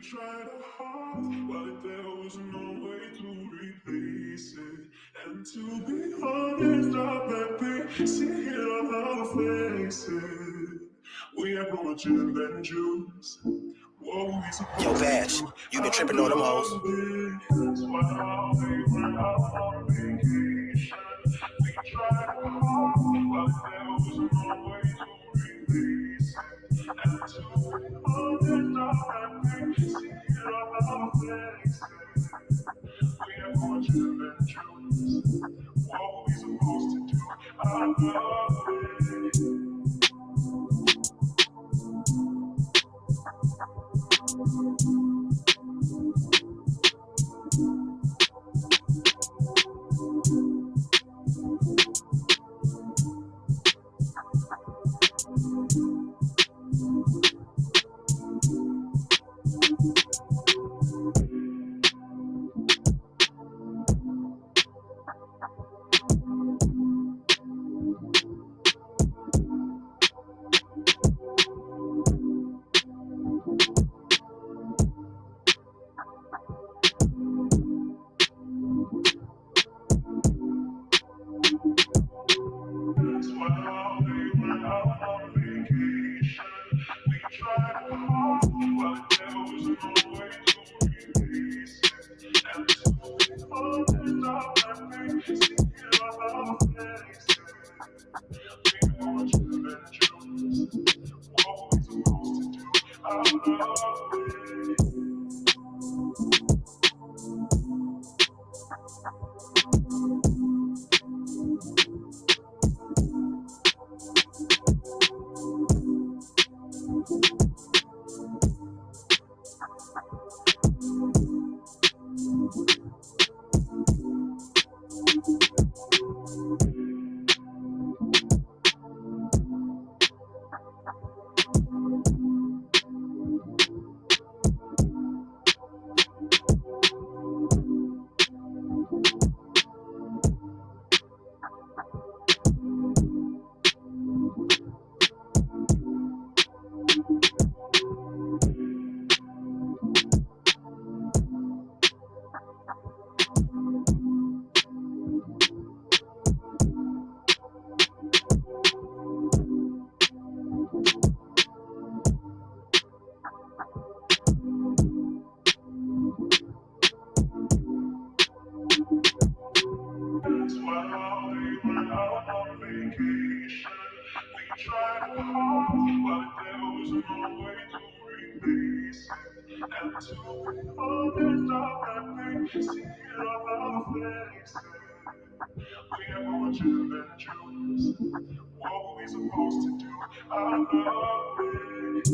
tried hard, but there was no way to replace it. And to be honest, I bet they see it on our faces. We are more gin than juice. What were we Yo, supposed Vag, to do? you been tripping on them hoes. That's why how we went out on vacation. We tried hard, but there was no way to replace it. And to be honest, I bet they see it on our faces. We are more gin than juice. What were we supposed to do? I love it. That's why how we went out on vacation. We tried hard, but there was no way to replace it. And to be honest, I bet they see it on our faces. We want you to choose. What were we supposed to do? I love it. That's why how we went out on vacation. We tried hard, but there was no way to replace it. And to be honest, I bet they see it on our faces. We are more chill than Jews. What were we supposed to do? I love it.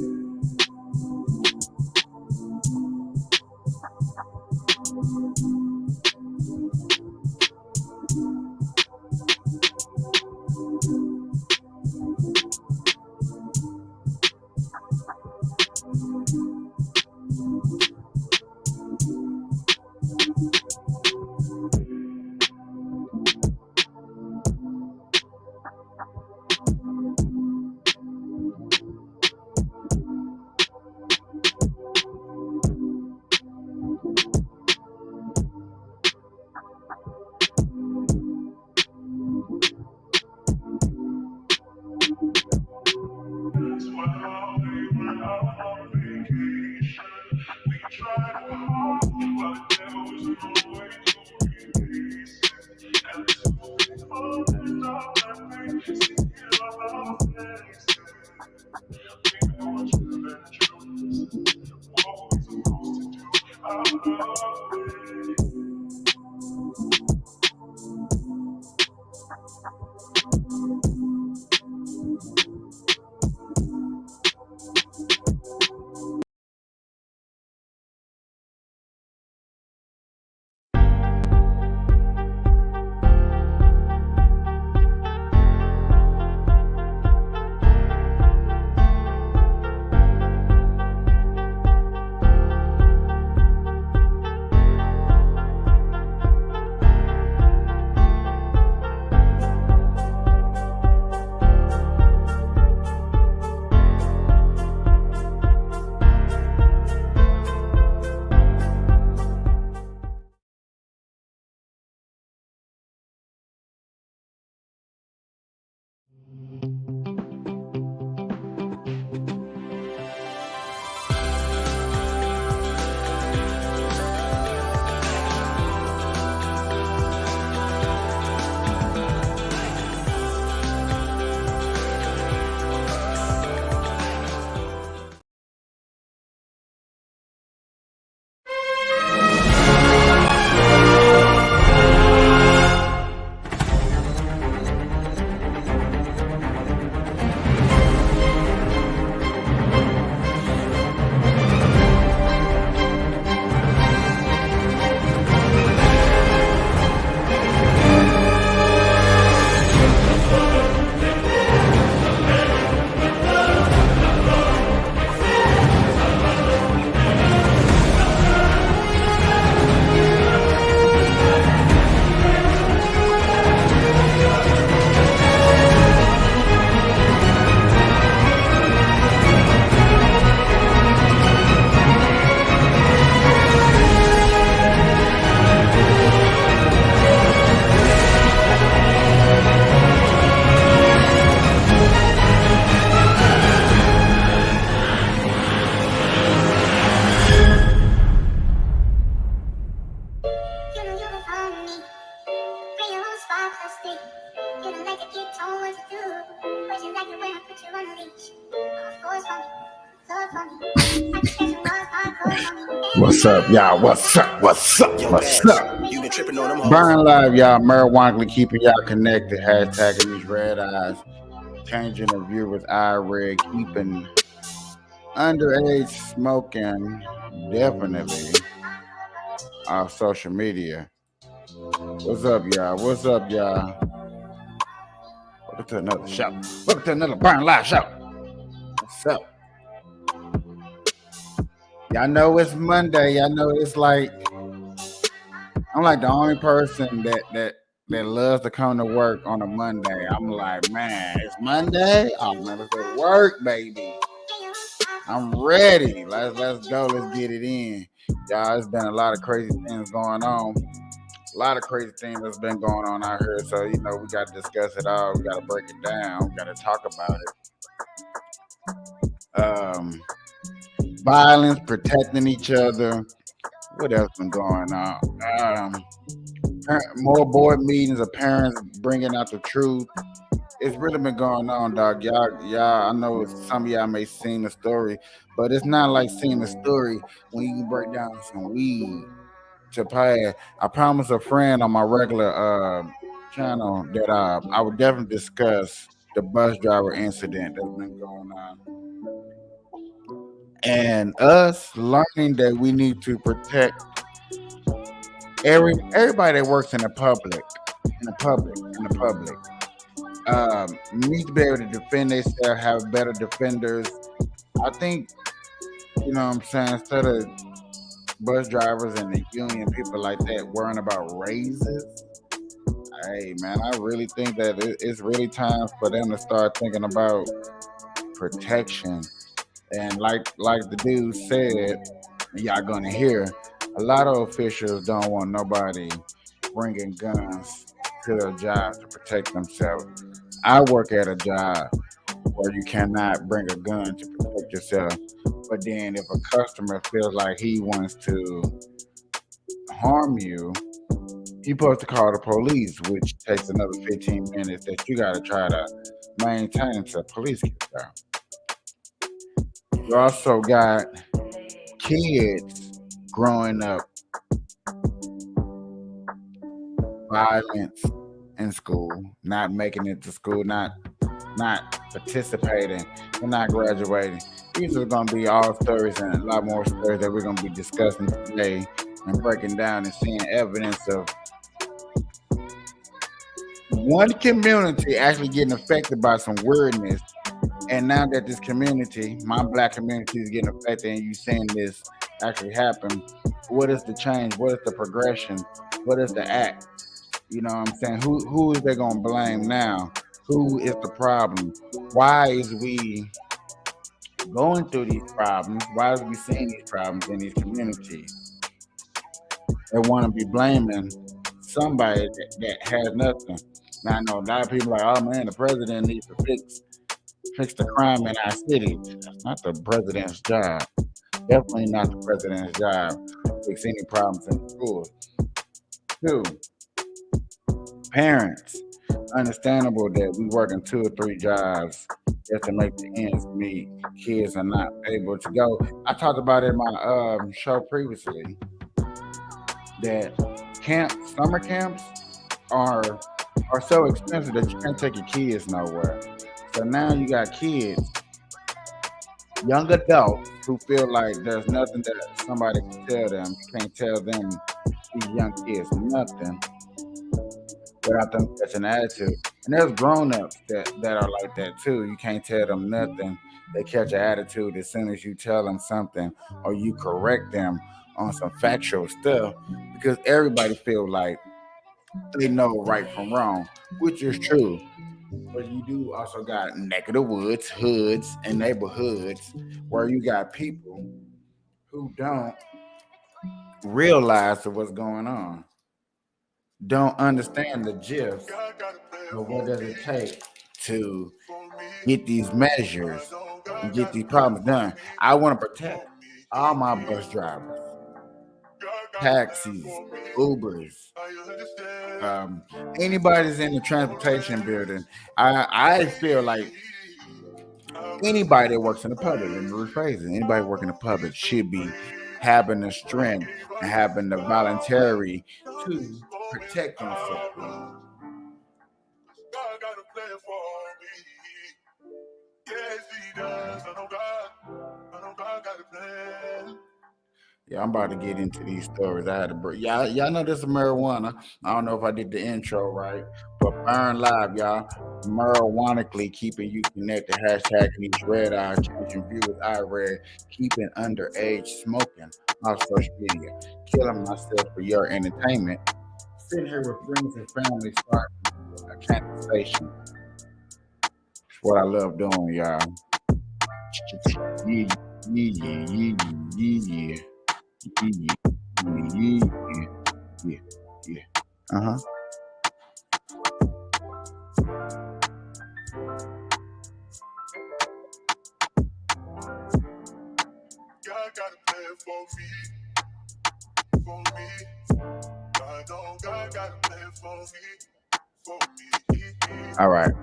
street. You don't like to keep telling what to do. But you like it when I put you on a leash. Force for me, floor for me. I can catch some walls, hardcore for me. What's up, y'all? What's up? What's up? What's up? You been tripping on them hoes. Burn Live, y'all. Marijuana keeping y'all connected. Hashtagging these red eyes. Changing the view with iRed. Keeping underage smoking definitely off social media. What's up, y'all? What's up, y'all? Welcome to another show. Welcome to another Burn Live show. What's up? Y'all know it's Monday. Y'all know it's like I'm like the only person that loves to come to work on a Monday. I'm like, man, it's Monday. I'm gonna go to work, baby. I'm ready. Let's go. Let's get it in. Y'all, it's been a lot of crazy things going on. A lot of crazy things that's been going on out here. So, we got to discuss it all. We got to break it down. We got to talk about it. Violence, protecting each other. What else been going on? More board meetings of parents bringing out the truth. It's really been going on, dog. Y'all, I know some of y'all may seen the story, but it's not like seeing the story when you can break down some weed to pay. I promised a friend on my regular channel that I would definitely discuss the bus driver incident that's been going on. And us learning that we need to protect everybody that works in the public. Need to be able to defend themselves, have better defenders. I think, what I'm saying, instead of bus drivers and the union people like that worrying about raises, hey man, I really think that it's really time for them to start thinking about protection. And like the dude said, y'all gonna hear, a lot of officials don't want nobody bringing guns to their jobs to protect themselves. I work at a job where you cannot bring a gun to protect yourself. But then if a customer feels like he wants to harm you, you're supposed to call the police, which takes another 15 minutes that you got to try to maintain until police get there. You also got kids growing up violence in school, not making it to school, not participating, and not graduating. These are going to be all stories and a lot more stories that we're going to be discussing today and breaking down and seeing evidence of one community actually getting affected by some weirdness. And now that this community, my black community, is getting affected and you seeing this actually happen, what is the change? What is the progression? What is the act? You know what I'm saying? Who is they going to blame now? Who is the problem? Why is we going through these problems? Why is we seeing these problems in these communities? They want to be blaming somebody that has nothing. Now, I know a lot of people are like, oh man, the president needs to fix the crime in our city. That's not the president's job. Definitely not the president's job to fix any problems in the schools. 2, parents. Understandable that we working 2 or 3 jobs just to make the ends meet. Kids are not able to go. I talked about it in my show previously that summer camps are so expensive that you can't take your kids nowhere. So now you got kids, young adults who feel like there's nothing that somebody can tell them. You can't tell them, these young kids, nothing without them catching an attitude. And there's grown-ups that are like that too. You can't tell them nothing. They catch an attitude as soon as you tell them something or you correct them on some factual stuff, because everybody feels like they know right from wrong, which is true. But you do also got neck of the woods, hoods, and neighborhoods where you got people who don't realize what's going on, don't understand the gist of what does it take to get these measures and get these problems done. I want to protect all my bus drivers, taxis, Ubers, Anybody that's in the transportation building, I feel like anybody that works in the public, let me rephrase it, anybody working in the public should be having the strength and having the voluntary to protect themselves. God got a plan for me. Yes, he does. I know God got a plan. Yeah, I'm about to get into these stories. I had to break. Y'all know this is marijuana. I don't know if I did the intro right, but Burn Live, y'all. Marijuanically keeping you connected. Hashtagging these red eyes, changing viewers. I read, keeping underage smoking off social media, killing myself for your entertainment. Sitting here with friends and family, starting a conversation. It's what I love doing, y'all. Yeah, yeah, yeah, yeah, yeah, yeah, yeah, yeah. Uh-huh. God got a plan for me. I know God got a plan for me. All right.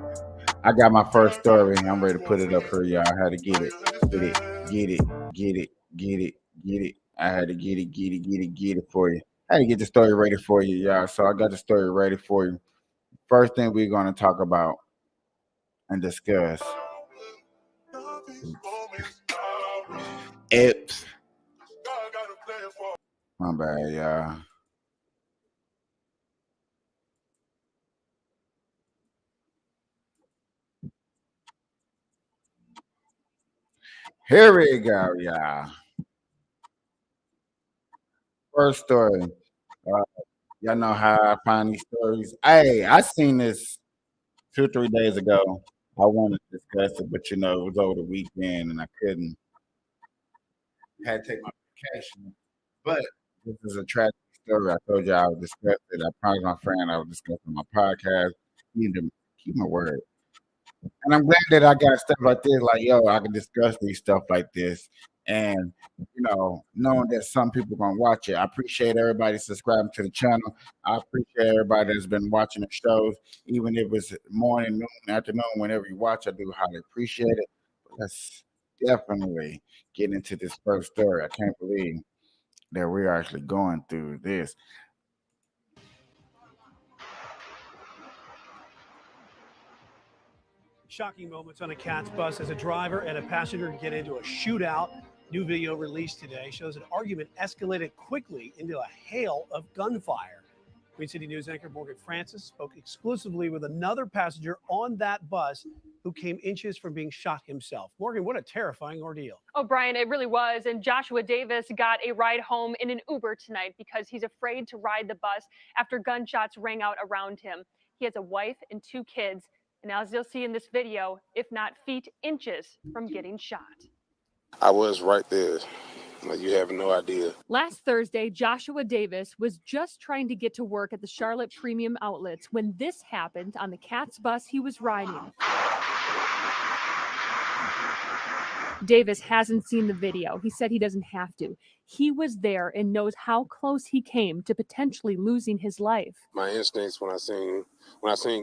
I got my first story. I'm ready to put it up here, y'all. I had to get it. Get it. Get it. Get it. Get it. Get it. I had to get it, get it, get it, get it for you. I had to get the story ready for you, y'all. So I got the story ready for you. First thing we're gonna talk about and discuss. It's my bad, y'all. Here we go, y'all. First story. Uh, y'all know how I find these stories. Hey, I seen this 2 or 3 days ago. I wanted to discuss it, but it was over the weekend and I couldn't. Had to take my vacation. But this is a tragic story. I told you I would discuss it. I promised my friend I would discuss it on my podcast. Need to keep my word. And I'm glad that I got stuff like this, like, yo, I can discuss these stuff like this. And, knowing that some people gonna watch it. I appreciate everybody subscribing to the channel. I appreciate everybody that's been watching the shows, even if it's morning, noon, afternoon, whenever you watch, I do highly appreciate it. But let's definitely get into this first story. I can't believe that we're actually going through this. Shocking moments on a CATS bus as a driver and a passenger get into a shootout. New video released today shows an argument escalated quickly into a hail of gunfire. Queen City News anchor Morgan Francis spoke exclusively with another passenger on that bus who came inches from being shot himself. Morgan, what a terrifying ordeal. Oh, Brian, it really was. And Joshua Davis got a ride home in an Uber tonight because he's afraid to ride the bus after gunshots rang out around him. He has a wife and 2 kids. And as you'll see in this video, if not feet, inches from getting shot. I was right there. Like, you have no idea. Last Thursday, Joshua Davis was just trying to get to work at the Charlotte Premium Outlets when this happened on the CATS bus he was riding. Davis hasn't seen the video. He said he doesn't have to. He was there and knows how close he came to potentially losing his life. My instincts when I seen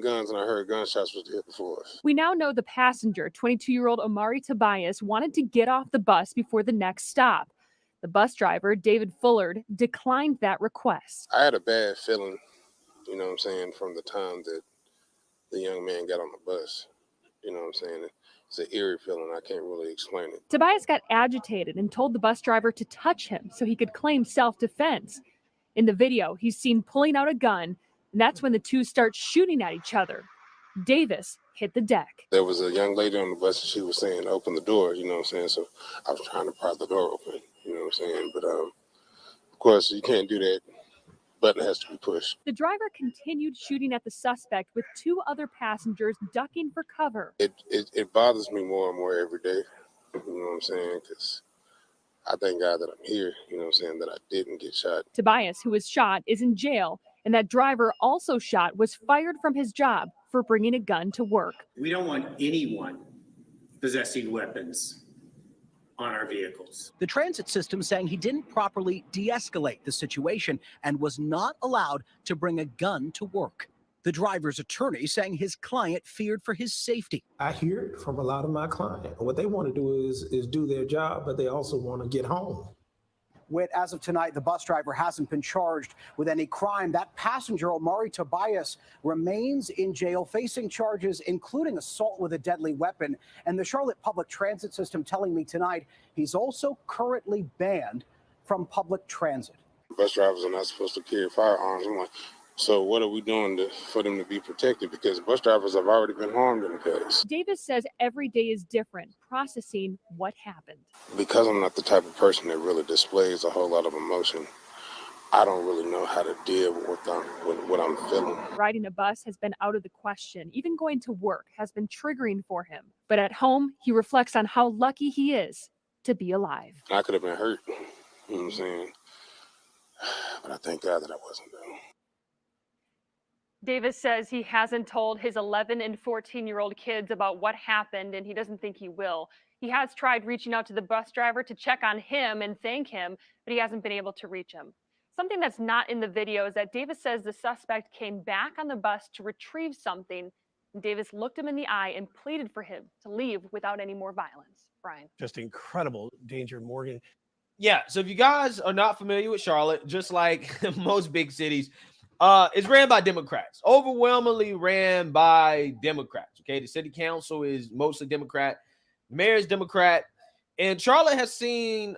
guns and I heard gunshots was there before us. We now know the passenger, 22-year-old Omari Tobias, wanted to get off the bus before the next stop. The bus driver, David Fullard, declined that request. I had a bad feeling, from the time that the young man got on the bus. It's an eerie feeling. I can't really explain it. Tobias got agitated and told the bus driver to touch him so he could claim self-defense. In the video, he's seen pulling out a gun, and that's when the two start shooting at each other. Davis hit the deck. There was a young lady on the bus and she was saying, open the door, So I was trying to pry the door open, But of course, you can't do that. Button has to be pushed. The driver continued shooting at the suspect with 2 other passengers ducking for cover. It bothers me more and more every day, because I thank God that I'm here, that I didn't get shot. Tobias, who was shot, is in jail, and that driver also shot was fired from his job for bringing a gun to work. We don't want anyone possessing weapons on our vehicles. The transit system saying he didn't properly de-escalate the situation and was not allowed to bring a gun to work. The driver's attorney saying his client feared for his safety. I hear it from a lot of my clients. What they want to do is do their job, but they also want to get home. Whit, as of tonight, the bus driver hasn't been charged with any crime. That passenger, Omari Tobias, remains in jail facing charges including assault with a deadly weapon. And the Charlotte Public Transit System telling me tonight he's also currently banned from public transit. Bus drivers are not supposed to carry firearms. I'm like, so what are we doing for them to be protected? Because bus drivers have already been harmed in the past. Davis says every day is different, processing what happened. Because I'm not the type of person that really displays a whole lot of emotion, I don't really know how to deal with what I'm feeling. Riding a bus has been out of the question. Even going to work has been triggering for him. But at home, he reflects on how lucky he is to be alive. I could have been hurt, you know what I'm saying? But I thank God that I wasn't, though. Davis says he hasn't told his 11 and 14-year-old kids about what happened, and he doesn't think he will. He has tried reaching out to the bus driver to check on him and thank him, but he hasn't been able to reach him. Something that's not in the video is that Davis says the suspect came back on the bus to retrieve something, and Davis looked him in the eye and pleaded for him to leave without any more violence. Brian. Just incredible danger, Morgan. Yeah, so if you guys are not familiar with Charlotte, just like most big cities, it's ran by Democrats, overwhelmingly ran by Democrats. Okay, the city council is mostly Democrat, the mayor is Democrat, and Charlotte has seen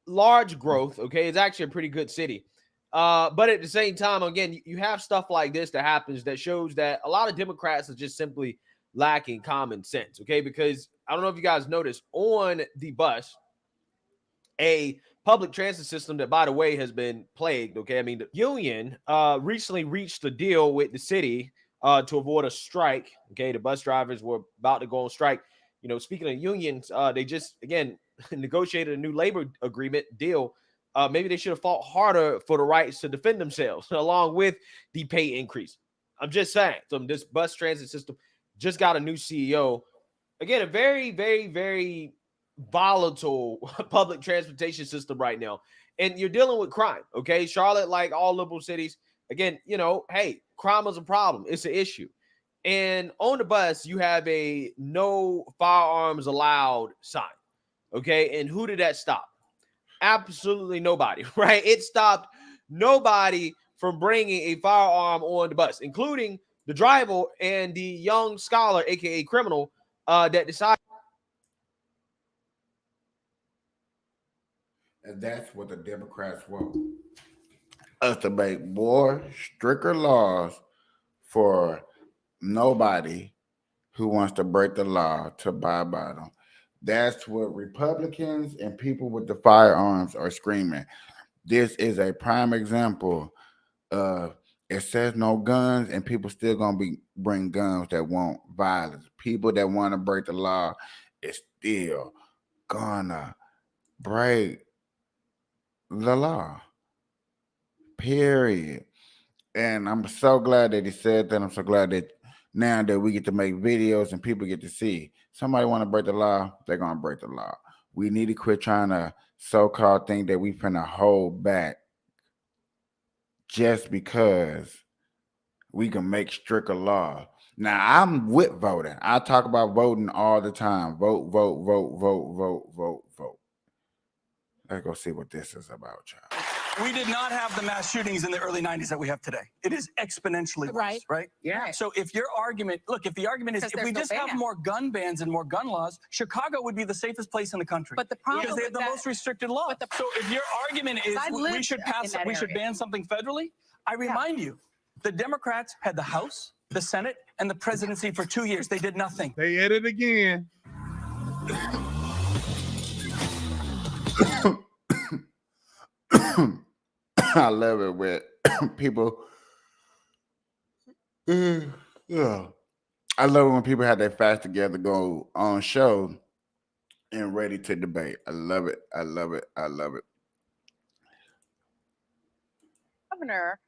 large growth. Okay, it's actually a pretty good city, but at the same time, again, you have stuff like this that happens that shows that a lot of Democrats are just simply lacking common sense. Okay, because I don't know if you guys noticed on the bus, a public transit system that, by the way, has been plagued. Okay, I mean, the union recently reached a deal with the city to avoid a strike. Okay, the bus drivers were about to go on strike. You know, speaking of unions, they just again negotiated a new labor agreement deal. Maybe they should have fought harder for the rights to defend themselves, along with the pay increase. I'm just saying. So this bus transit system just got a new CEO. Again, a very, very, very volatile public transportation system right now, and you're dealing with crime. Okay, Charlotte, like all liberal cities, again, you know, hey, crime is a problem, it's an issue. And on the bus you have a no firearms allowed sign. Okay, and who did that stop? Absolutely nobody. Right? It stopped nobody from bringing a firearm on the bus, including the driver and the young scholar, aka criminal, that decided. And that's what the Democrats want. Us to make more stricter laws for nobody who wants to break the law to abide by them. That's what Republicans and people with the firearms are screaming. This is a prime example of it says no guns, and people still gonna bring guns that want violence. People that want to break the law is still gonna break the law, period. And I'm so glad that he said that. I'm so glad that now that we get to make videos and people get to see somebody want to break the law, they're gonna break the law. We need to quit trying to so-called think that we finna hold back just because we can make stricter law. Now, I'm with voting. I talk about voting all the time. Vote, vote, vote, vote, vote, vote, vote. Let's go see what this is about, child. We did not have the mass shootings in the early 90s that we have today. It is exponentially worse, right? Yeah. So if your argument, look, if the argument is if we just have more gun bans and more gun laws, Chicago would be the safest place in the country. But the problem because they have the most restricted laws. So if your argument is we should ban something federally, I remind you, the Democrats had the House, the Senate, and the presidency for 2 years. They did nothing. They at it again. I love it when people. Yeah, I love it when people have their facts together, go on show, and ready to debate. I love it. I love it. I love it. Governor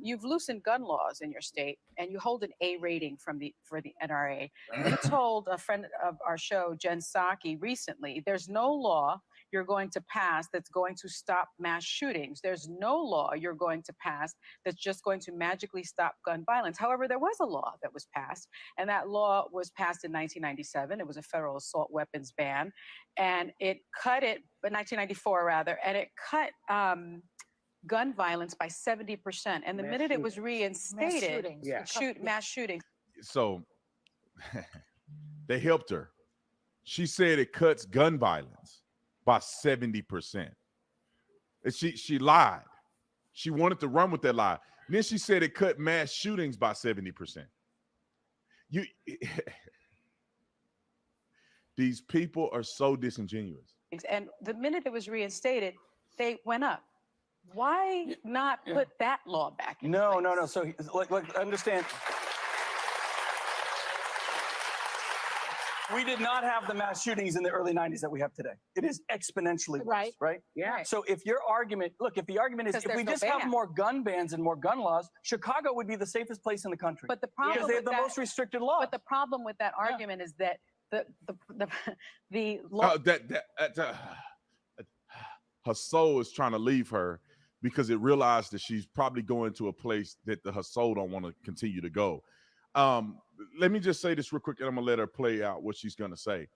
you've loosened gun laws in your state, and you hold an A rating for the NRA. You told a friend of our show, Jen Psaki, recently, there's no law you're going to pass that's going to stop mass shootings. There's no law you're going to pass that's just going to magically stop gun violence. However, there was a law that was passed, and that law was passed in 1997. It was a federal assault weapons ban, and it cut it, 1994 rather, and it cut gun violence by 70%. And the minute it was reinstated, mass shootings. So they helped her. She said it cuts gun violence by 70%. And she lied. She wanted to run with that lie. And then she said it cut mass shootings by 70%. These people are so disingenuous. And the minute it was reinstated, they went up. Why not put that law back in place? No. So, like, understand. We did not have the mass shootings in the early 90s that we have today. It is exponentially worse, right? Yeah. So if your argument, look, if the argument is if we just have more gun bans and more gun laws, Chicago would be the safest place in the country. But the problem because they have the most restricted laws. But the problem with that argument is that the law. Her soul is trying to leave her because it realized that she's probably going to a place that her soul don't want to continue to go. Let me just say this real quick, and I'm gonna let her play out what she's gonna say.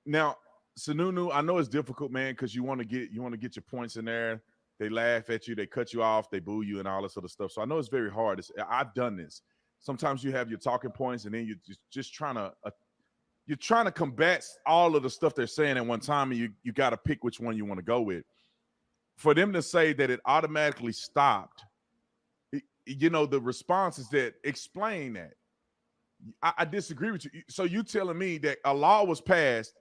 Now, Sununu, I know it's difficult, man, because you want to get your points in there. They laugh at you, they cut you off, they boo you, and all this other stuff. So I know it's very hard. I've done this. Sometimes you have your talking points, and then you're just trying to combat all of the stuff they're saying at one time, and you got to pick which one you want to go with. For them to say that it automatically stopped, the response is that explain that. I disagree with you. So you telling me that a law was passed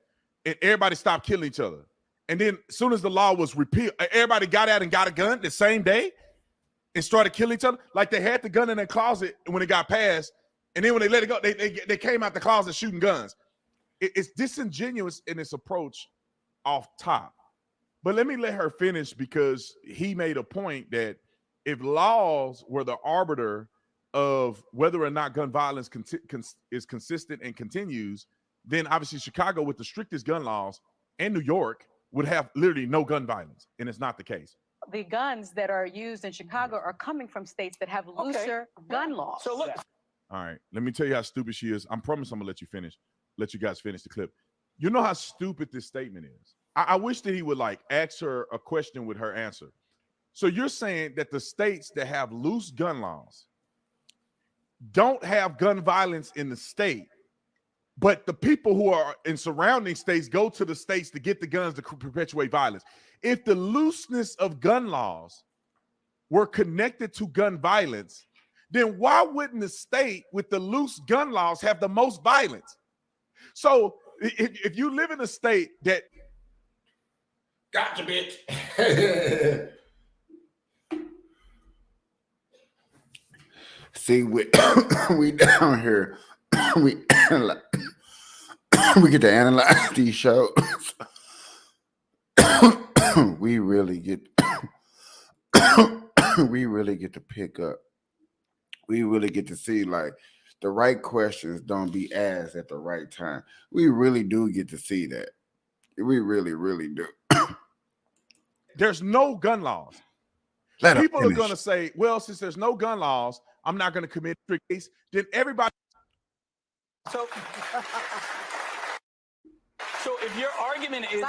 and everybody stopped killing each other, and then as soon as the law was repealed, everybody got out and got a gun the same day and started killing each other? Like they had the gun in their closet when it got passed, and then when they let it go, they came out the closet shooting guns. It's disingenuous in its approach off top. But let me let her finish, because he made a point that if laws were the arbiter of whether or not gun violence is consistent and continues, then obviously Chicago, with the strictest gun laws, and New York would have literally no gun violence, and it's not the case. The guns that are used in Chicago are coming from states that have looser gun laws. So look. All right, let me tell you how stupid she is. I promise I'm gonna let you guys finish the clip. You know how stupid this statement is. I wish that he would ask her a question with her answer. So you're saying that the states that have loose gun laws don't have gun violence in the state, but the people who are in surrounding states go to the states to get the guns to perpetuate violence. If the looseness of gun laws were connected to gun violence, then why wouldn't the state with the loose gun laws have the most violence? So if you live in a state that gotcha, bitch. See, we down here, we get to analyze these shows. we really get to pick up. We really get to see the right questions don't be asked at the right time. We really do get to see that. We really, really do. There's no gun laws. People are going to say, well, since there's no gun laws, I'm not going to commit a case. Then everybody. So if your argument is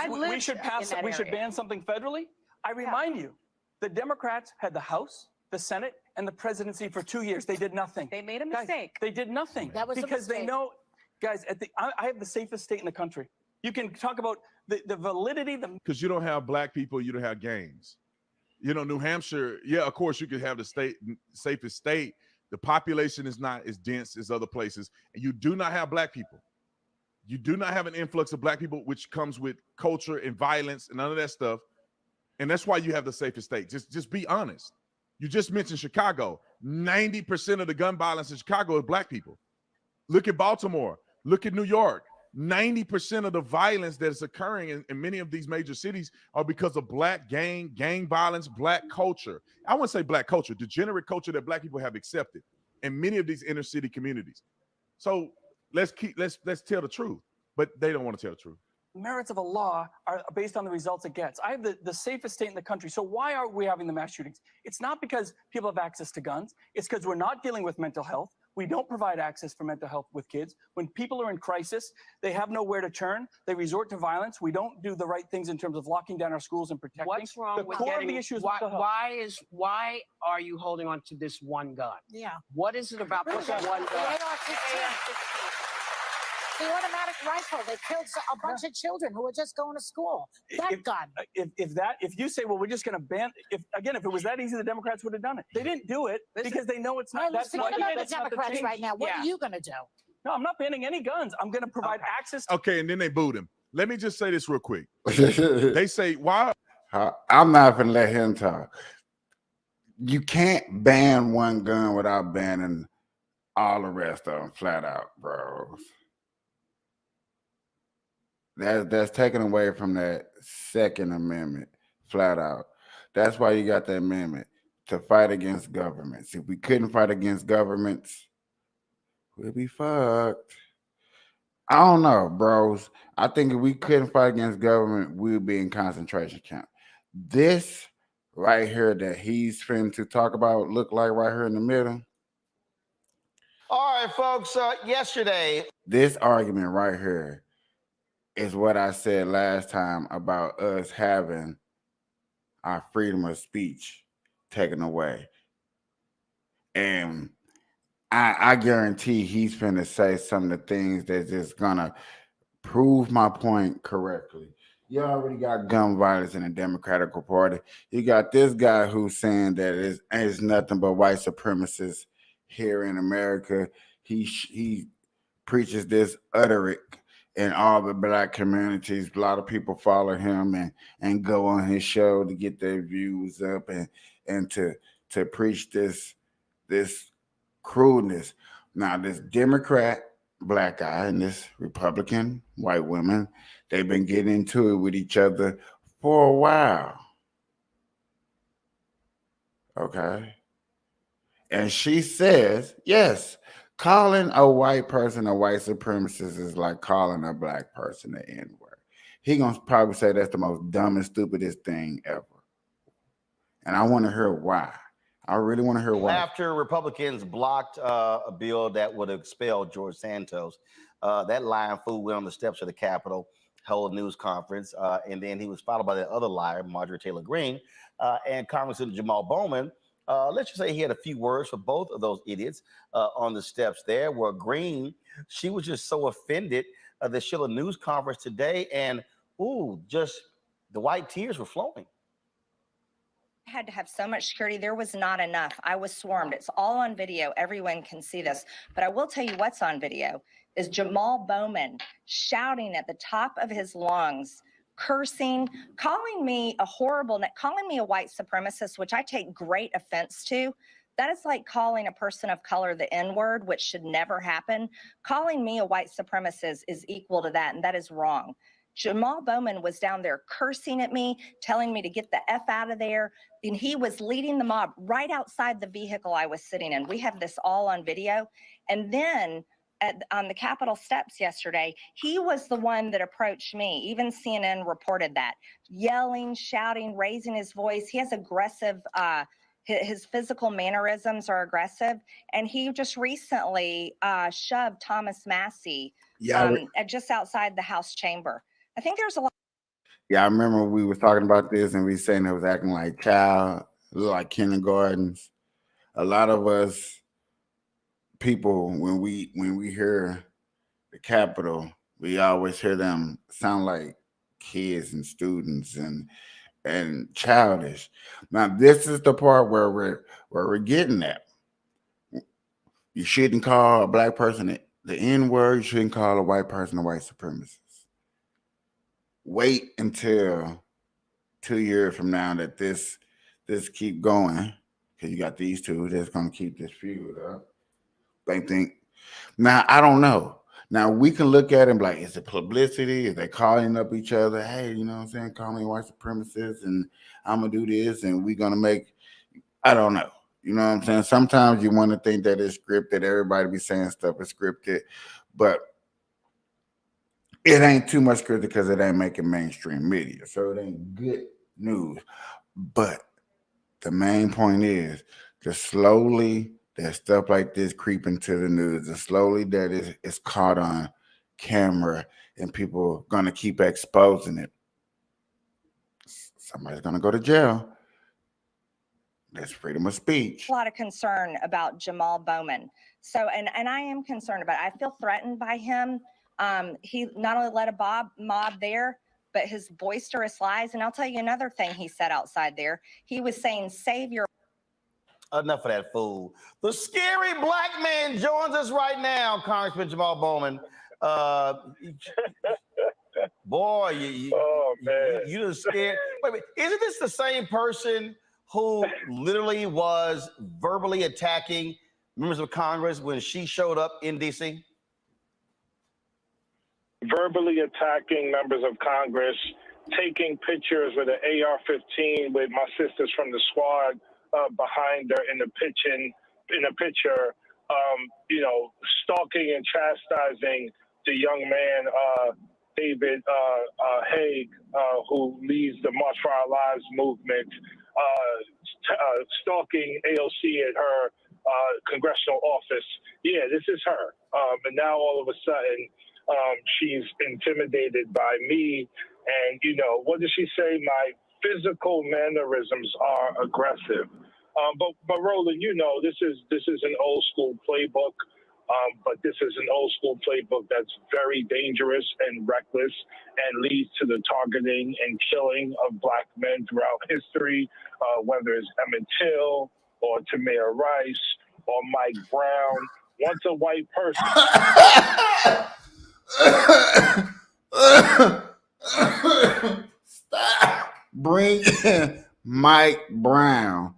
we should ban something federally, I remind you, the Democrats had the House, the Senate, and the presidency for 2 years. They did nothing. They made a mistake. They did nothing. That was because they know, guys, I have the safest state in the country. You can talk about the validity. Because you don't have black people, you don't have gangs. New Hampshire, yeah, of course you could have the safest state. The population is not as dense as other places, and you do not have black people. You do not have an influx of black people, which comes with culture and violence and none of that stuff. And that's why you have the safest state. Just be honest. You just mentioned Chicago. 90% of the gun violence in Chicago is black people. Look at Baltimore. Look at New York. 90% of the violence that is occurring in many of these major cities are because of black gang violence, black culture. I wouldn't say black culture, degenerate culture that black people have accepted in many of these inner city communities. So let's tell the truth, but they don't want to tell the truth. Merits of a law are based on the results it gets. I have the safest state in the country. So why are we having the mass shootings? It's not because people have access to guns. It's because we're not dealing with mental health. We don't provide access for mental health with kids. When people are in crisis, they have nowhere to turn. They resort to violence. We don't do the right things in terms of locking down our schools and protecting. What's wrong the with core getting, of the issue is why, mental health. why are you holding on to this one gun? Yeah. What is it about this one gun? The AR-15. The automatic rifle. They killed a bunch of children who were just going to school. That gun. If you say, well, we're just going to ban, if it was that easy, the Democrats would have done it. They didn't do it because they know it's not. Let's forget about the Democrats right now. What are you going to do? No, I'm not banning any guns. I'm going to provide access to. Okay, and then they booed him. Let me just say this real quick. They say, why? I'm not going to let him talk. You can't ban one gun without banning all the rest of them flat out, bros. That's taken away from that Second Amendment, flat out. That's why you got the amendment, to fight against governments. If we couldn't fight against governments, we'd be fucked. I don't know, bros. I think if we couldn't fight against government, we'd be in concentration camp. This right here that he's finna to talk about look like right here in the middle. All right, folks, yesterday. This argument right here is what I said last time about us having our freedom of speech taken away. And I guarantee he's finna say some of the things that's just gonna prove my point correctly. You already got gun violence in the Democratic Party. You got this guy who's saying that it's nothing but white supremacists here in America. He preaches this utteric in all the black communities. A lot of people follow him and go on his show to get their views up and to preach this crudeness. Now, this Democrat black guy and this Republican white woman, they've been getting into it with each other for a while. Okay. And she says, yes, calling a white person a white supremacist is like calling a black person the N-word. He gonna probably say that's the most dumbest, stupidest thing ever. And I want to hear why. I really want to hear why. After Republicans blocked a bill that would expel George Santos, that lying fool went on the steps of the Capitol, held a news conference, and then he was followed by that other liar, Marjorie Taylor Greene, and Congressman Jamal Bowman. Let's just say he had a few words for both of those idiots on the steps there, where Greene, she was just so offended that she held a news conference today, and just the white tears were flowing. Had to have so much security. There was not enough. I was swarmed. It's all on video. Everyone can see this. But I will tell you what's on video is Jamal Bowman shouting at the top of his lungs, cursing, calling me a horrible, calling me a white supremacist, which I take great offense to. That is like calling a person of color the N-word, which should never happen. Calling me a white supremacist is equal to that, and that is wrong. Jamal Bowman was down there cursing at me, telling me to get the F out of there. And he was leading the mob right outside the vehicle I was sitting in. We have this all on video. And then on the Capitol steps yesterday, he was the one that approached me. Even CNN reported that. Yelling, shouting, raising his voice. He has aggressive, his physical mannerisms are aggressive. And he just recently shoved Thomas Massie just outside the House chamber. I think there's a lot. Yeah, I remember we were talking about this and we saying it was acting like child, like kindergartens. A lot of us people, when we hear the Capitol, we always hear them sound like kids and students and childish. Now, this is the part where we're getting at. You shouldn't call a black person the N-word. You shouldn't call a white person a white supremacist. Wait until 2 years from now that this keep going, because you got these two that's gonna keep this feud up. They think now, I don't know. Now we can look at him like, is it publicity? Is they calling up each other? Hey, you know what I'm saying? Call me white supremacist, and I'm gonna do this, and we're gonna make. I don't know. You know what I'm saying? Sometimes you want to think that it's scripted. Everybody be saying stuff is scripted, but it ain't too much scripted because it ain't making mainstream media, so it ain't good news. But the main point is just slowly that stuff like this creep into the news, and slowly that it's caught on camera, and people gonna keep exposing it. Somebody's gonna go to jail. That's freedom of speech. A lot of concern about Jamal Bowman. So, and I am concerned about it. I feel threatened by him. He not only led a mob there, but his boisterous lies. And I'll tell you another thing he said outside there. He was saying, save your. Enough of that fool. The scary black man joins us right now, Congressman Jamal Bowman. Boy, you just scared. Wait, isn't this the same person who literally was verbally attacking members of Congress when she showed up in D.C.? Verbally attacking members of Congress, taking pictures with an AR-15 with my sisters from the squad behind her in the picture, stalking and chastising the young man, David Haig, who leads the March for Our Lives movement, stalking AOC at her congressional office. Yeah, this is her. And now all of a sudden, she's intimidated by me. And, what does she say? My physical mannerisms are aggressive. But Roland, this is an old school playbook. But this is an old school playbook that's very dangerous and reckless and leads to the targeting and killing of black men throughout history, whether it's Emmett Till or Tamir Rice or Mike Brown. Once a white person. Stop bringing Mike Brown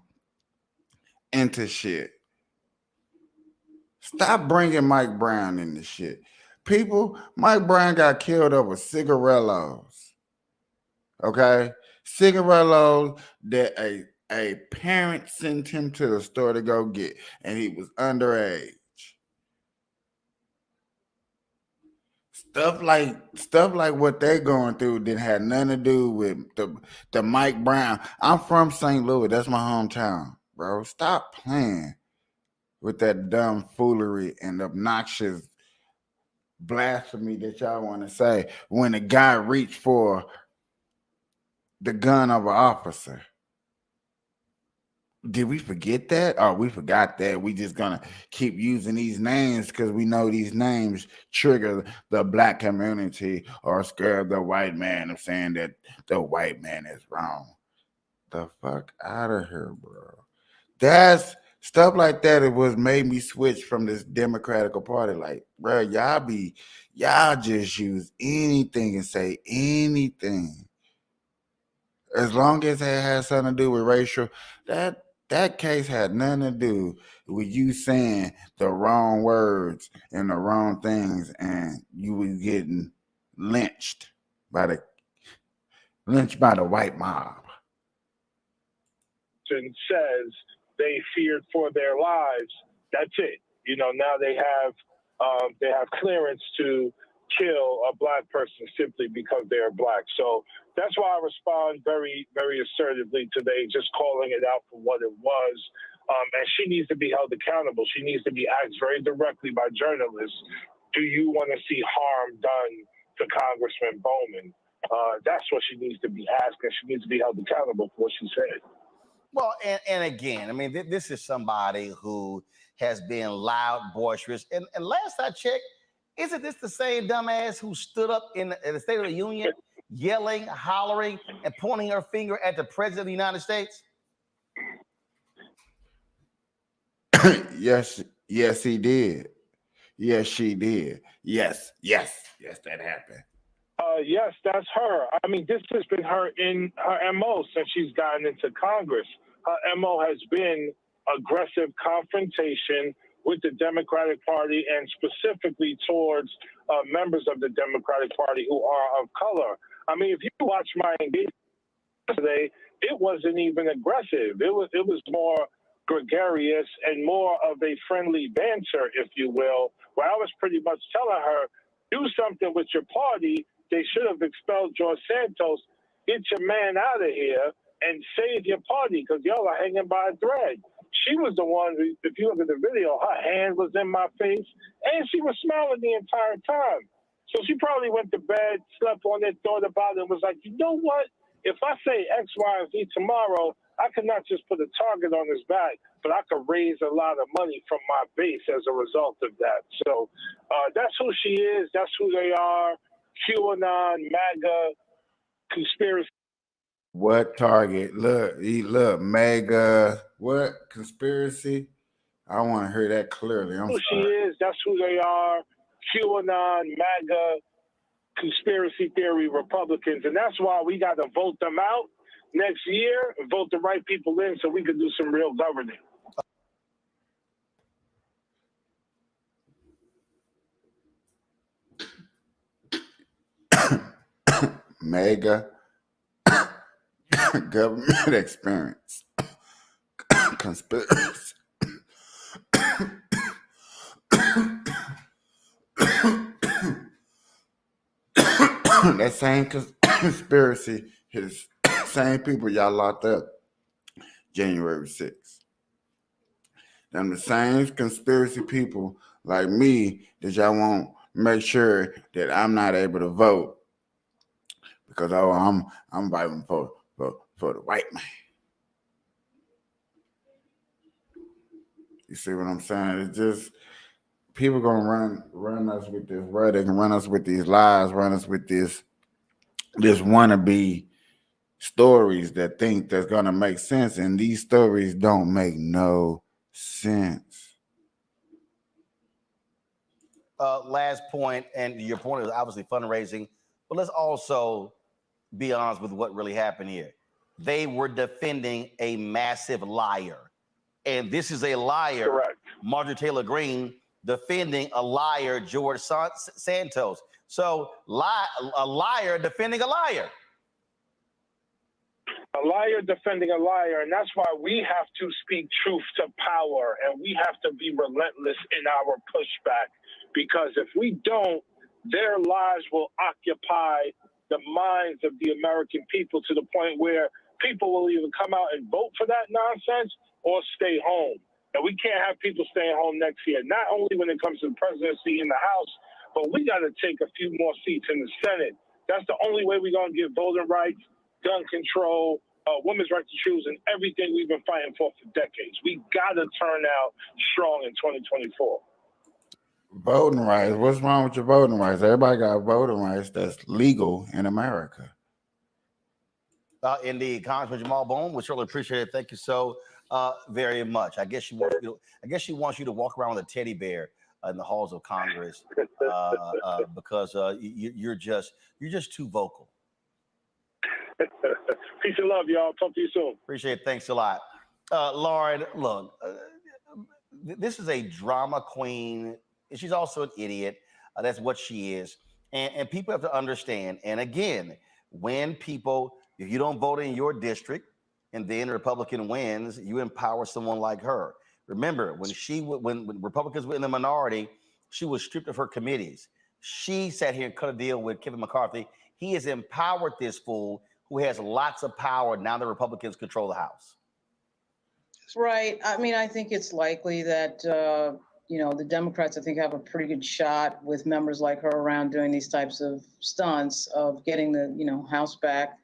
into shit. Stop bringing Mike Brown into shit. People, Mike Brown got killed over cigarillos. Okay? Cigarillos that a parent sent him to the store to go get, and he was underage. Stuff like what they're going through didn't have nothing to do with the Mike Brown. I'm from St. Louis. That's my hometown, bro. Stop playing with that dumb foolery and obnoxious blasphemy that y'all want to say when a guy reached for the gun of an officer. Did we forget that? Oh, we forgot that. We just gonna keep using these names because we know these names trigger the black community or scare the white man of saying that the white man is wrong. The fuck out of here, bro. That's stuff like that. It was made me switch from this Democratic Party. Like, bro, y'all just use anything and say anything. As long as it has something to do with racial, that case had nothing to do with you saying the wrong words and the wrong things, and you were getting lynched by the white mob. And says they feared for their lives. That's it. Now they have clearance to kill a black person simply because they are black. So that's why I respond very, very assertively today, just calling it out for what it was. And she needs to be held accountable. She needs to be asked very directly by journalists, do you want to see harm done to Congressman Bowman? That's what she needs to be asked, and she needs to be held accountable for what she said. Well, and again, I mean, this is somebody who has been loud, boisterous. And last I checked, isn't this the same dumbass who stood up in the State of the Union yelling, hollering, and pointing her finger at the President of the United States? Yes, he did. Yes, she did. Yes, that happened. Yes, that's her. I mean, this has been her MO since she's gotten into Congress. Her MO has been aggressive confrontation, with the Democratic Party and specifically towards members of the Democratic Party who are of color. I mean, if you watch my engagement today, it wasn't even aggressive. It was more gregarious and more of a friendly banter, if you will, where I was pretty much telling her, do something with your party. They should have expelled George Santos. Get your man out of here and save your party because y'all are hanging by a thread. She was the one who, if you look at the video, her hand was in my face and she was smiling the entire time. So she probably went to bed, slept on it, thought about it, and was like, you know what? If I say X, Y, and Z tomorrow, I could not just put a target on his back, but I could raise a lot of money from my base as a result of that. So that's who she is. That's who they are. QAnon, MAGA, conspiracy. What target? Look, mega. What conspiracy? I want to hear that clearly. I'm Who she sorry. is. That's who they are. QAnon, MAGA, conspiracy theory Republicans. And that's why we got to vote them out next year and vote the right people in so we can do some real governing. Mega government experience. Conspiracy. That same conspiracy is same people y'all locked up January 6th. Them the same conspiracy people like me that y'all won't make sure that I'm not able to vote because I'm fighting for the white man. You see what I'm saying? It's just people gonna run us with this, right? They can run us with these lies, run us with this wannabe stories that think that's gonna make sense, and these stories don't make no sense. Last point, and your point is obviously fundraising, but let's also be honest with what really happened here. They were defending a massive liar, and this is a liar. Correct. Marjorie Taylor Greene defending a liar, George Santos. So a liar defending a liar. A liar defending a liar, and that's why we have to speak truth to power, and we have to be relentless in our pushback, because if we don't, their lies will occupy the minds of the American people to the point where people will either come out and vote for that nonsense or stay home. And we can't have people staying home next year, not only when it comes to the presidency in the House, but we got to take a few more seats in the Senate. That's the only way we're going to get voting rights, gun control, women's right to choose, and everything we've been fighting for decades. We got to turn out strong in 2024. Voting rights. What's wrong with your voting rights? Everybody got voting rights that's legal in America. Indeed, Congressman Jamal Bowman, we certainly appreciate it. Thank you so very much. I guess she wants you to walk around with a teddy bear in the halls of Congress because you're just too vocal. Peace and love, y'all. Talk to you soon. Appreciate it. Thanks a lot. Lauren, look, this is a drama queen. She's also an idiot. That's what she is. And people have to understand. And again, when people, if you don't vote in your district and then a Republican wins, you empower someone like her. Remember, when Republicans were in the minority, she was stripped of her committees. She sat here and cut a deal with Kevin McCarthy. He has empowered this fool who has lots of power now that Republicans control the House. Right. I mean, I think it's likely that, the Democrats, I think, have a pretty good shot with members like her around doing these types of stunts of getting the, House back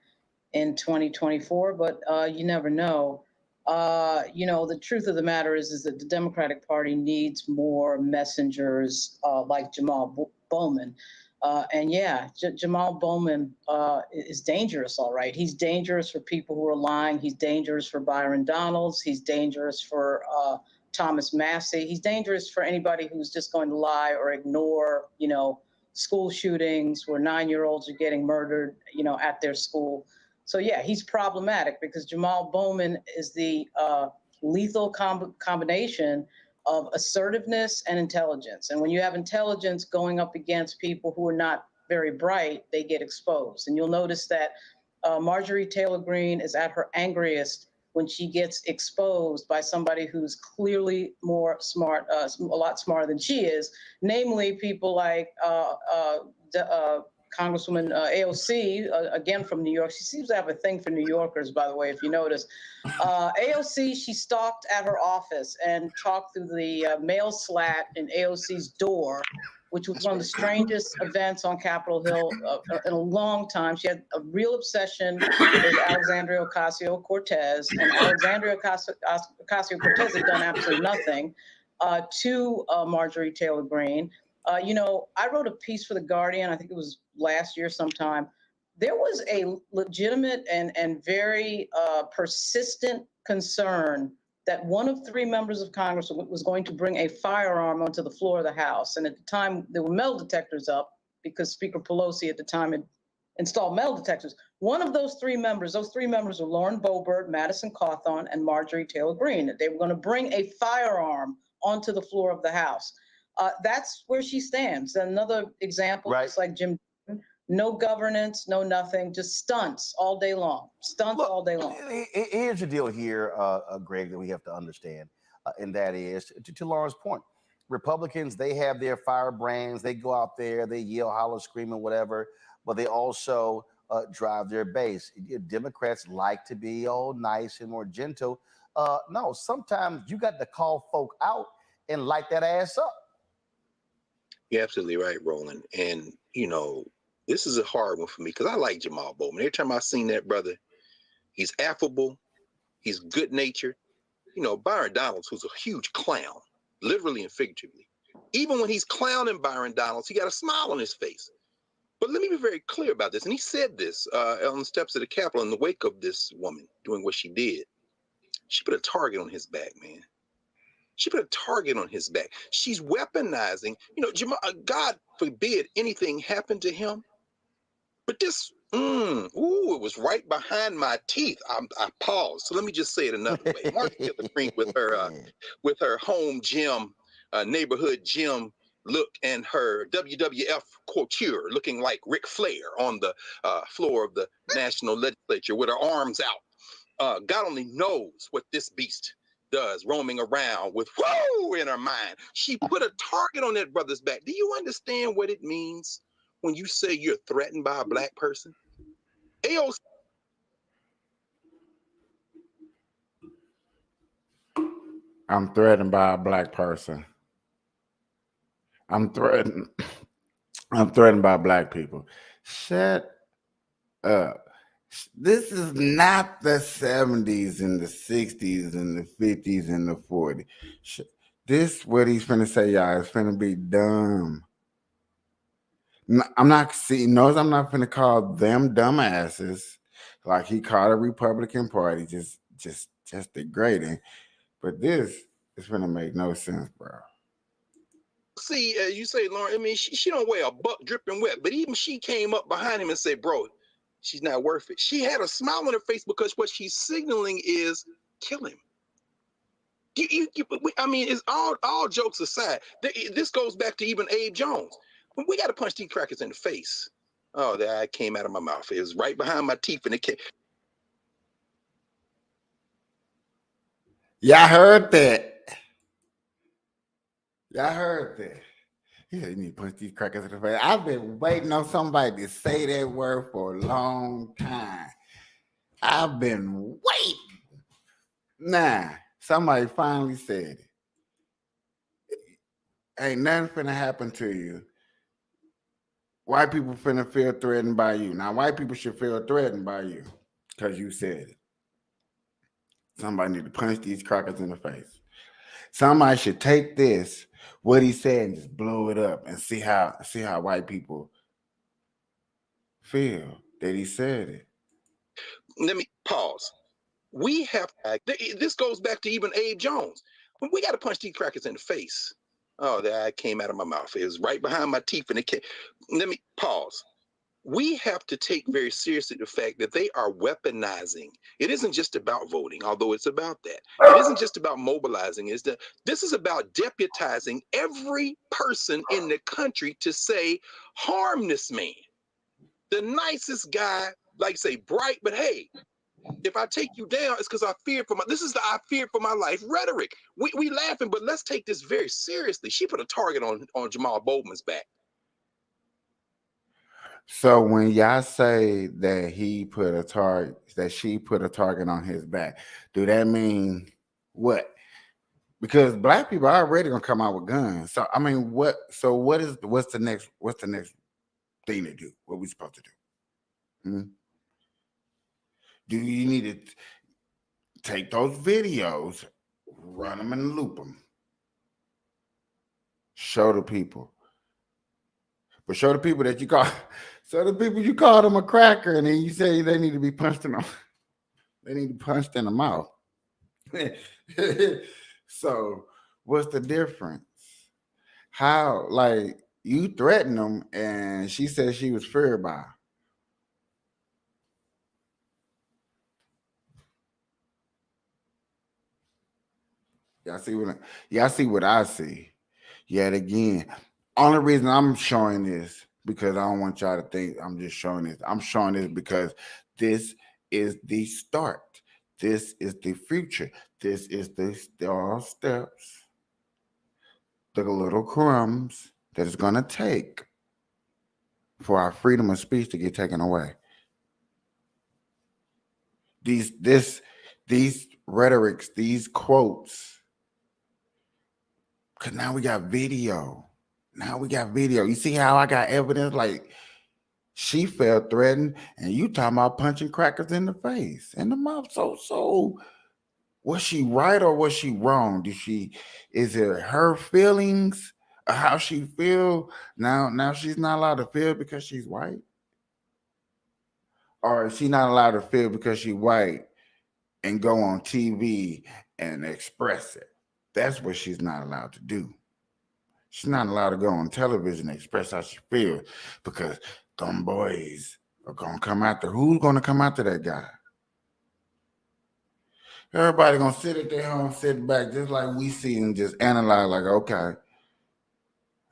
in 2024. But you never know. The truth of the matter is that the Democratic Party needs more messengers like Jamal Bowman. Jamal Bowman is dangerous, all right. He's dangerous for people who are lying. He's dangerous for Byron Donalds. He's dangerous for Thomas Massie. He's dangerous for anybody who's just going to lie or ignore, school shootings where 9-year-olds are getting murdered, at their school. So, yeah, he's problematic because Jamal Bowman is the lethal combination of assertiveness and intelligence. And when you have intelligence going up against people who are not very bright, they get exposed. And you'll notice that Marjorie Taylor Greene is at her angriest when she gets exposed by somebody who's clearly more smart, a lot smarter than she is, namely people like Congresswoman AOC, again from New York. She seems to have a thing for New Yorkers, by the way, if you notice. AOC, she stalked at her office and talked through the mail slat in AOC's door, which was one of the strangest events on Capitol Hill in a long time. She had a real obsession with Alexandria Ocasio-Cortez, and Alexandria Ocasio-Cortez had done absolutely nothing to Marjorie Taylor Greene. You know, I wrote a piece for The Guardian, I think it was last year sometime. There was a legitimate and very persistent concern that one of three members of Congress was going to bring a firearm onto the floor of the House. And at the time, there were metal detectors up because Speaker Pelosi at the time had installed metal detectors. One of those three members were Lauren Boebert, Madison Cawthorn, and Marjorie Taylor Greene. They were going to bring a firearm onto the floor of the House. That's where she stands. Another example, just like Jim, no governance, no nothing, just stunts all day long. Stunts all day long. Here's the deal here, Greg, that we have to understand, and that is, to Lauren's point, Republicans, they have their firebrands. They go out there, they yell, holler, scream, and whatever, but they also drive their base. Democrats like to be all nice and more gentle. No, sometimes you got to call folk out and light that ass up. You're absolutely right, Roland. And, you know, this is a hard one for me because I like Jamal Bowman. Every time I've seen that brother, he's affable, he's good-natured. You know, Byron Donalds, who's a huge clown, literally and figuratively. Even when he's clowning Byron Donalds, he got a smile on his face. But let me be very clear about this. And he said this on the steps of the Capitol in the wake of this woman doing what she did. She put a target on his back, man. She put a target on his back. She's weaponizing, you know, Jamal, God forbid anything happened to him. But this, it was right behind my teeth. I paused. So let me just say it another way. Marjorie Taylor Greene with her home gym, neighborhood gym look, and her WWF couture looking like Ric Flair on the floor of the National Legislature with her arms out. God only knows what this beast does, roaming around with whoo in her mind. She put a target on that brother's back. Do you understand what it means when you say you're threatened by a black person? AOC. I'm threatened by a black person. I'm threatened by black people. Shut up. This is not the 70s and the 60s and the 50s and the 40s. This, what he's finna say, y'all, is finna be dumb. I'm not finna call them dumbasses like he called the Republican Party just degrading. But this is finna make no sense, bro. See, you say, Lauren, I mean, she don't wear a buck dripping wet, but even she came up behind him and said, bro, she's not worth it. She had a smile on her face because what she's signaling is kill him. I mean, it's all jokes aside. This goes back to even Abe Jones. We got to punch these crackers in the face. Oh, that came out of my mouth. It was right behind my teeth, and it came. Y'all heard that. Y'all heard that. Yeah, you need to punch these crackers in the face. I've been waiting on somebody to say that word for a long time. I've been waiting. Nah, somebody finally said it. Ain't nothing finna happen to you. White people finna feel threatened by you. Now, white people should feel threatened by you because you said it. Somebody need to punch these crackers in the face. Somebody should take this, what he said, and just blow it up and see how white people feel that he said it. Let me pause. We have, this goes back to even Abe Jones. We got to punch these crackers in the face. Oh, that came out of my mouth. It was right behind my teeth, and it came. Let me pause. we have to take very seriously the fact that they are weaponizing. It isn't just about voting, although it's about that. It isn't just about mobilizing. This is about deputizing every person in the country to say, harm this man. The nicest guy, like say bright, but hey, if I take you down, it's because I fear for my. This is the I fear for my life rhetoric. We laughing, but let's take this very seriously. She put a target on Jamal Bowman's back. So when y'all say that she put a target on his back, do that mean what? Because black people are already gonna come out with guns. So I mean, what's the next thing to do? What we supposed to do? Do you need to take those videos, run them and loop them, show the people? But show the people that you call, so the people you called them a cracker, and then you say they need to be punched in them. They need to be punched in the mouth. So what's the difference? How, like, you threatened them, and she said she was feared by. Y'all see what I see. Yet again. Only reason I'm showing this because I don't want y'all to think I'm just showing this. I'm showing this because this is the start. This is the future. This is the steps, the little crumbs that it's going to take for our freedom of speech to get taken away. These rhetorics, these quotes, because now we got video. You see how I got evidence? Like, she felt threatened, and you talking about punching crackers in the face, in the mouth. So was she right or was she wrong? Is it her feelings or how she feel? Now she's not allowed to feel because she's white? Or is she not allowed to feel because she's white and go on TV and express it? That's what she's not allowed to do. She's not allowed to go on television and express how she feels because them boys are going to come after. Who's going to come after that guy? Everybody going to sit at their home, sit back, just like we see and just analyze like, okay.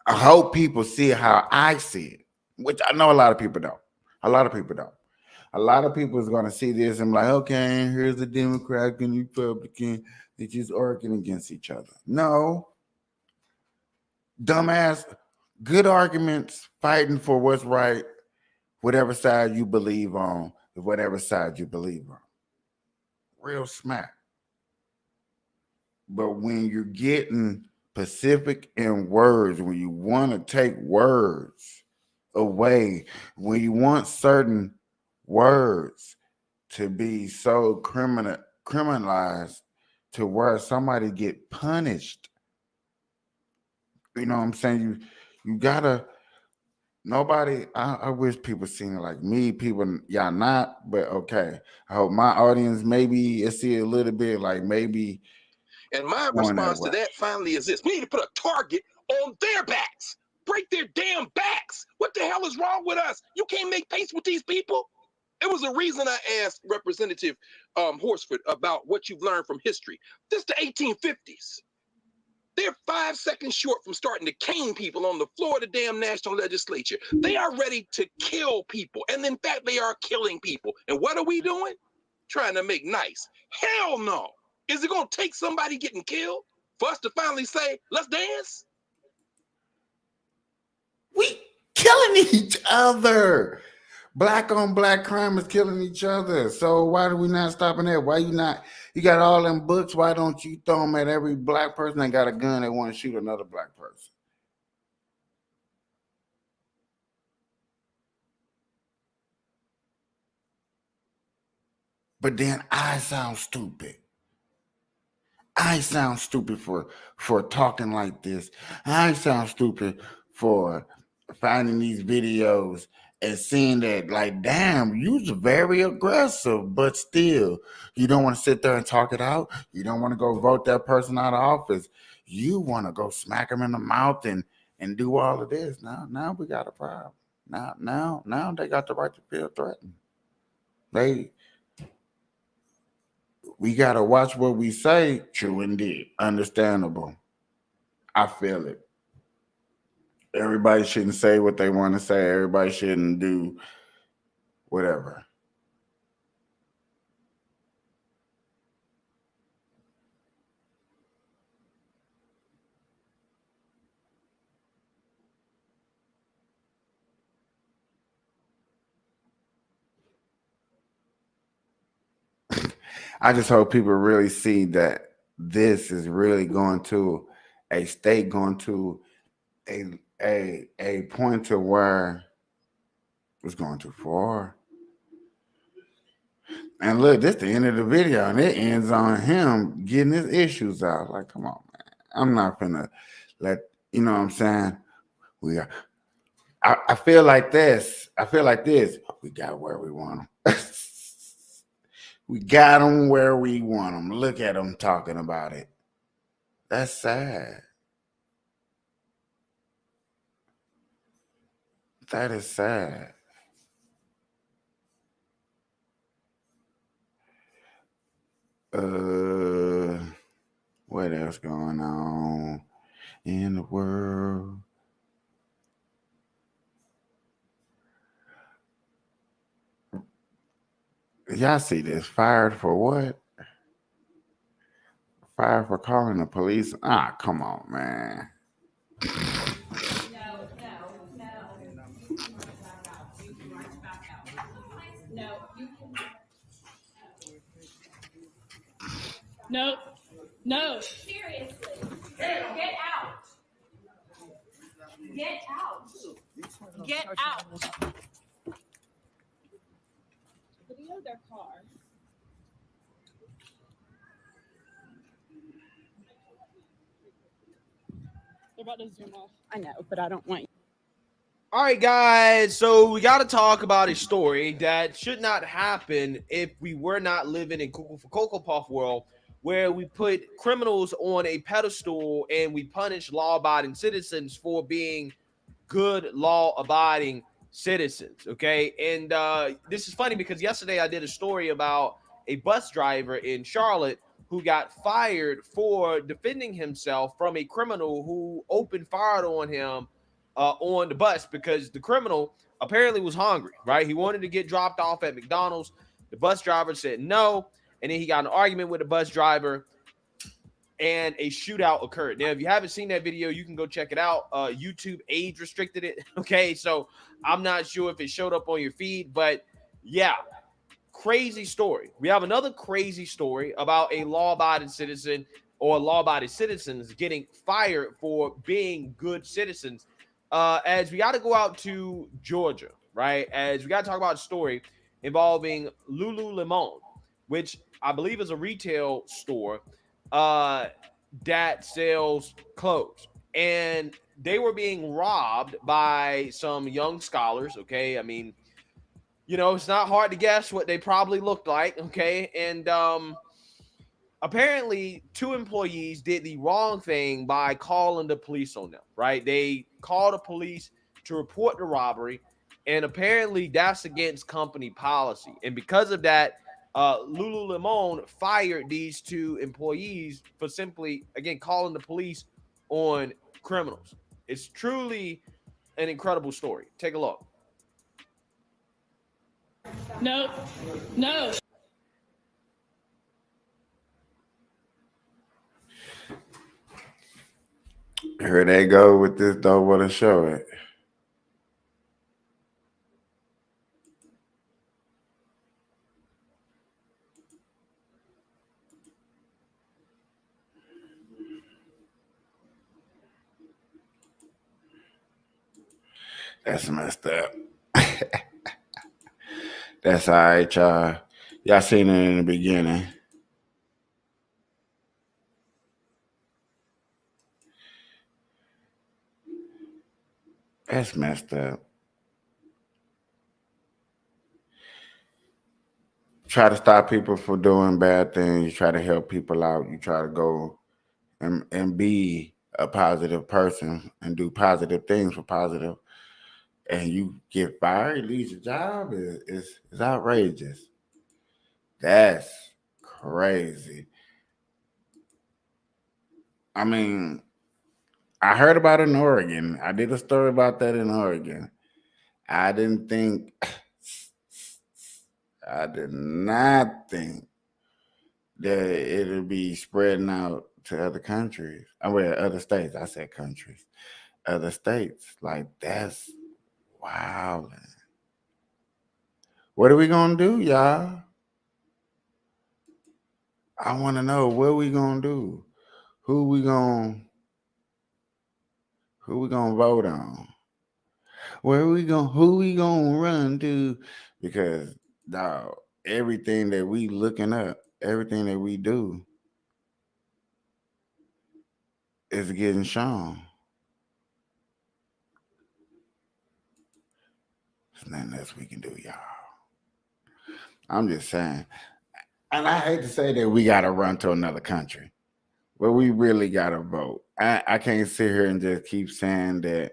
I hope people see it how I see it, which I know a lot of people don't. A lot of people is going to see this and be like, okay, here's the Democrat and the Republican. They're just arguing against each other. No. Dumbass, good arguments, fighting for what's right, whatever side you believe on, Real smack. But when you're getting specific in words, when you want to take words away, when you want certain words to be so criminalized to where somebody get punished, you know what I'm saying? You gotta, nobody, I wish people seen it like me, people, y'all not, but okay. I hope my audience maybe see it a little bit like maybe. And my response to that finally is this: we need to put a target on their backs, break their damn backs. What the hell is wrong with us? You can't make peace with these people. It was a reason I asked Representative Horsford about what you've learned from history. This is the 1850s. They're 5 seconds short from starting to cane people on the floor of the damn national legislature. They are ready to kill people. And in fact, they are killing people. And what are we doing? Trying to make nice. Hell no. Is it going to take somebody getting killed for us to finally say, let's dance? We killing each other. Black on black crime is killing each other. So why are we not stopping that? Why you not? You got all them books. Why don't you throw them at every black person that got a gun that want to shoot another black person? But then I sound stupid. I sound stupid for talking like this. I sound stupid for finding these videos and seeing that, like, damn, you're very aggressive, but still, you don't want to sit there and talk it out. You don't want to go vote that person out of office. You want to go smack them in the mouth and do all of this. Now we got a problem. Now they got the right to feel threatened. We gotta watch what we say. True indeed. Understandable. I feel it. Everybody shouldn't say what they want to say. Everybody shouldn't do whatever. I just hope people really see that this is really going to a state, going to a point to where it's going too far. And look, this is the end of the video, and it ends on him getting his issues out. Like, come on, man. I'm not gonna let you know what I'm saying. I feel like this. We got where we want them. We got them where we want them. Look at them talking about it. That's sad. That is sad. What else going on in the world? Y'all see this? Fired for what? Fired for calling the police? Ah, come on, man. No. Seriously. Get out. Get out. Get out. Video their car. They're about to zoom off. I know, but I don't want you. All right, guys. So we got to talk about a story that should not happen if we were not living in Cocoa Puff world, where we put criminals on a pedestal and we punish law-abiding citizens for being good law-abiding citizens. Okay, and this is funny because yesterday I did a story about a bus driver in Charlotte who got fired for defending himself from a criminal who opened fire on him on the bus because the criminal apparently was hungry, right? He wanted to get dropped off at McDonald's. The bus driver said no, and then he got in an argument with the bus driver, and a shootout occurred. Now, if you haven't seen that video, you can go check it out. YouTube age restricted it, okay? So I'm not sure if it showed up on your feed, but yeah, crazy story. We have another crazy story about a law-abiding citizen or law-abiding citizens getting fired for being good citizens. As we got to go out to Georgia, right? As we got to talk about a story involving Lululemon, which I believe is a retail store that sells clothes. And they were being robbed by some young scholars, okay? I mean, you know, it's not hard to guess what they probably looked like, okay? And apparently 2 employees did the wrong thing by calling the police on them, right? They called the police to report the robbery, and apparently that's against company policy. And because of that, Lululemon fired these 2 employees for simply, again, calling the police on criminals. It's truly an incredible story. Take a look. No. Here they go with this. Don't want to show it. That's messed up. That's all right, y'all. Y'all seen it in the beginning. That's messed up. Try to stop people from doing bad things. You try to help people out. You try to go and be a positive person and do positive things for positive. and you get fired, lose your job is outrageous. That's crazy. I mean, I heard about it in Oregon. I did a story about that in Oregon. I did not think that it'll be spreading out to other countries. I mean, other states. I said countries. Other states. Like, that's wild. What are we gonna do, y'all? I want to know what we gonna do. Who we gonna vote on? Who we gonna run to? Because dog, everything that we looking up, everything that we do is getting shown. There's nothing else we can do, y'all. I'm just saying. And I hate to say that we gotta run to another country, but we really gotta vote. I can't sit here and just keep saying that,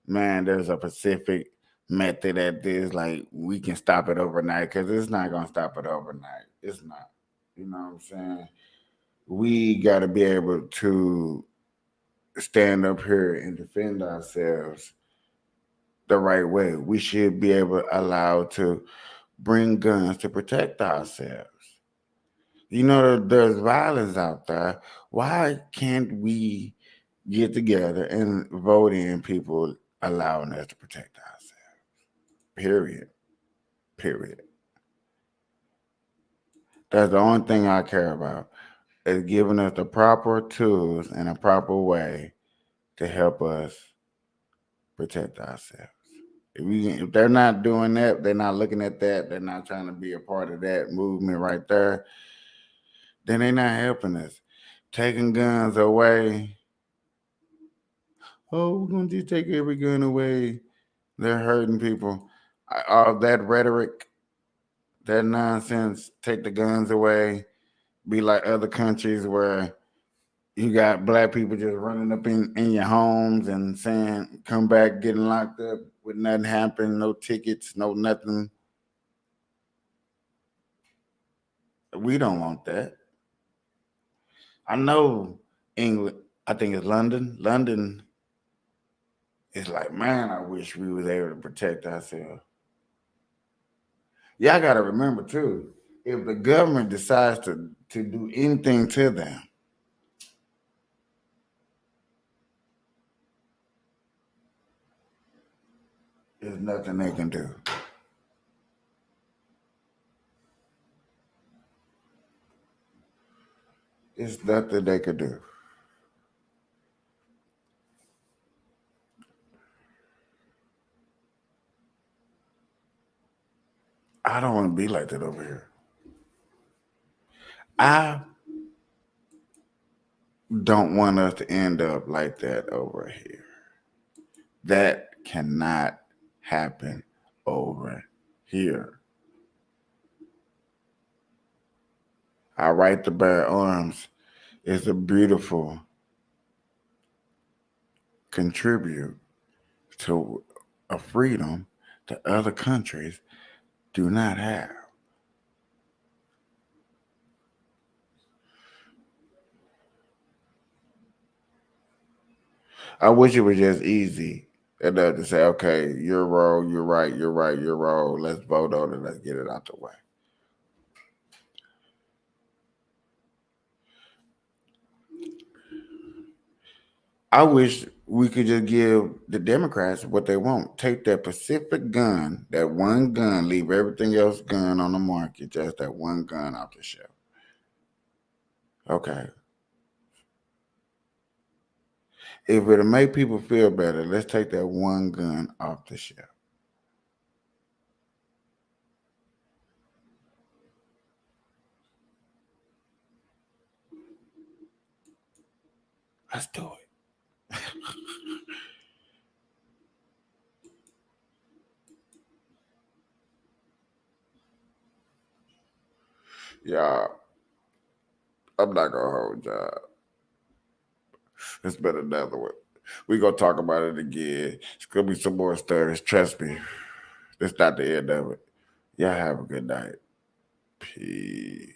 man, there's a Pacific method at this, like we can stop it overnight, because it's not gonna stop it overnight. It's not. You know what I'm saying? We gotta be able to stand up here and defend ourselves the right way. We should be able to allow to bring guns to protect ourselves. You know, there's violence out there. Why can't we get together and vote in people allowing us to protect ourselves? Period. That's the only thing I care about, is giving us the proper tools and a proper way to help us protect ourselves. If they're not doing that, they're not looking at that, they're not trying to be a part of that movement right there, then they're not helping us. Taking guns away. Oh, we're going to just take every gun away. They're hurting people. All that rhetoric, that nonsense, take the guns away, be like other countries where you got black people just running up in your homes and saying, come back, getting locked up with nothing happen, no tickets, no nothing. We don't want that. I know England, I think it's London. London is like, man, I wish we was able to protect ourselves. Y'all got to remember, too, if the government decides to do anything to them, there's nothing they can do. There's nothing they could do. I don't want to be like that over here. I don't want us to end up like that over here. That cannot happen over here. Our right to bear arms is a beautiful contribute to a freedom that other countries do not have. I wish it was just easy enough to say, okay, you're wrong, you're right, you're right, you're wrong. Let's vote on it. Let's get it out the way. I wish we could just give the Democrats what they want. Take that Pacific gun, that one gun, leave everything else gun on the market, just that one gun off the shelf. Okay. If it'll make people feel better, let's take that one gun off the shelf. Let's do it. Y'all, I'm not gonna hold y'all. It's been another one. We gonna talk about it again. It's gonna be some more stories. Trust me. It's not the end of it. Y'all have a good night. Peace.